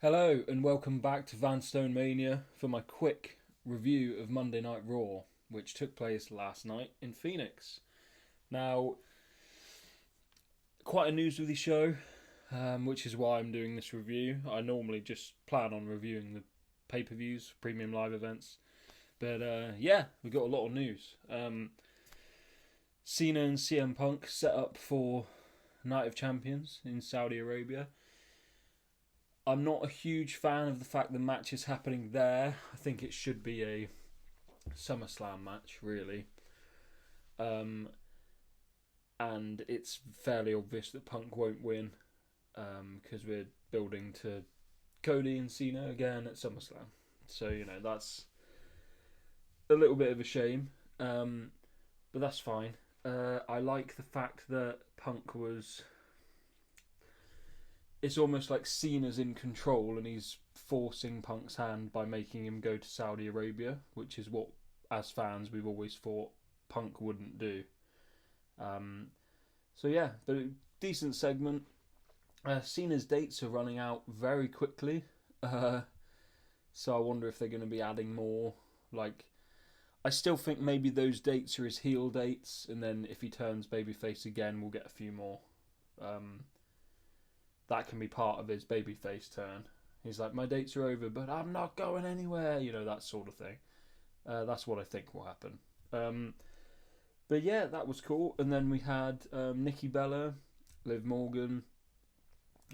Hello and welcome back to Vanstone Mania for my quick review of Monday Night Raw, which took place last night in Phoenix. Now, quite a newsworthy show, which is why I'm doing this review. I normally just plan on reviewing the pay-per-views, premium live events, but yeah, we got a lot of news. Cena and CM Punk set up for Night of Champions in Saudi Arabia. I'm not a huge fan of the fact the match is happening there. I think it should be a SummerSlam match, really. And it's fairly obvious that Punk won't win because we're building to Cody and Cena again at SummerSlam. So, that's a little bit of a shame. But that's fine. I like the fact that Punk was... It's almost like Cena's in control and he's forcing Punk's hand by making him go to Saudi Arabia, which is what, as fans, we've always thought Punk wouldn't do. So yeah, but a decent segment. Cena's dates are running out very quickly, so I wonder if they're going to be adding more. I still think maybe those dates are his heel dates, and then if he turns babyface again, we'll get a few more. That can be part of his babyface turn. He's like, my dates are over, but I'm not going anywhere. That sort of thing. That's what I think will happen. But yeah, that was cool. And then we had Nikki Bella, Liv Morgan.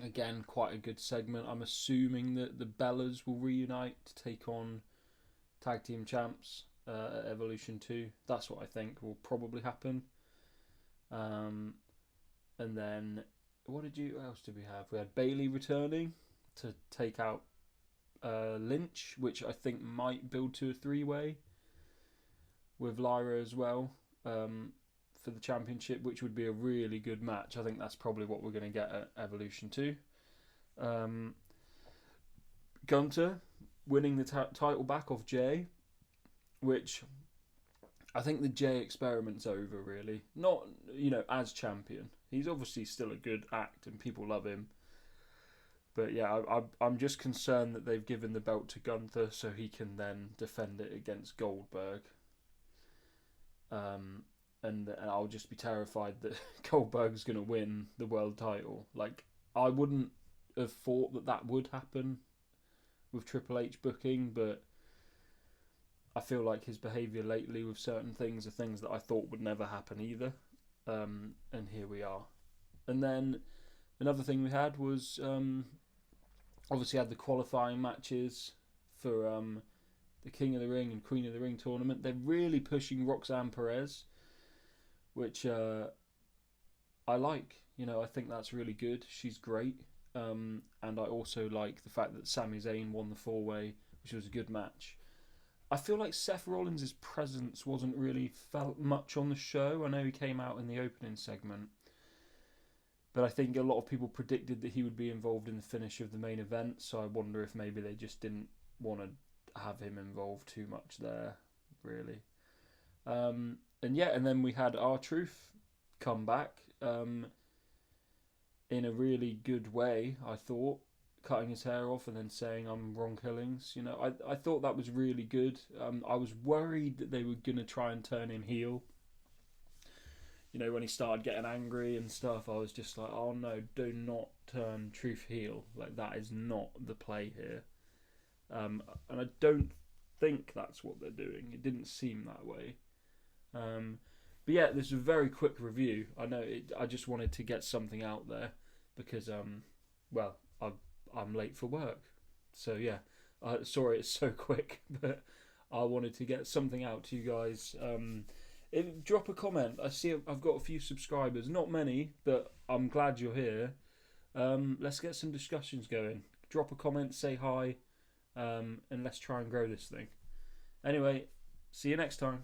Again, quite a good segment. I'm assuming that the Bellas will reunite to take on Tag Team Champs at Evolution 2. That's what I think will probably happen. And then... What else did we have? We had Bayley returning to take out Lynch, which I think might build to a three-way with Lyra as well for the championship, which would be a really good match. I think that's probably what we're going to get at Evolution 2. Gunter winning the title back off Jay, which I think the Jay experiment's over, really. Not, as champion. He's obviously still a good act and people love him. But yeah, I'm just concerned that they've given the belt to Gunther so he can then defend it against Goldberg. And I'll just be terrified that Goldberg's going to win the world title. I wouldn't have thought that would happen with Triple H booking, but I feel like his behaviour lately with certain things are things that I thought would never happen either. And here we are. And then another thing we had was obviously had the qualifying matches for the King of the Ring and Queen of the Ring tournament. They're really pushing Roxanne Perez, which I like. I think that's really good. She's great. And I also like the fact that Sami Zayn won the 4-way, which was a good match. I feel like Seth Rollins' presence wasn't really felt much on the show. I know he came out in the opening segment, but I think a lot of people predicted that he would be involved in the finish of the main event, so I wonder if maybe they just didn't want to have him involved too much there, really. And then we had R-Truth come back in a really good way, I thought. Cutting his hair off and then saying I'm Ron Killings. I thought that was really good. I was worried that they were going to try and turn him heel. When he started getting angry and stuff, I was just like, oh no, do not turn Truth heel. That is not the play here. And I don't think that's what they're doing. It didn't seem that way. But yeah, this is a very quick review. I know I just wanted to get something out there because, I'm late for work. So yeah, sorry it's so quick, but I wanted to get something out to you guys. Drop a comment. I see I've got a few subscribers, not many, but I'm glad you're here. Let's get some discussions going. Drop a comment, say hi, and let's try and grow this thing. Anyway, see you next time.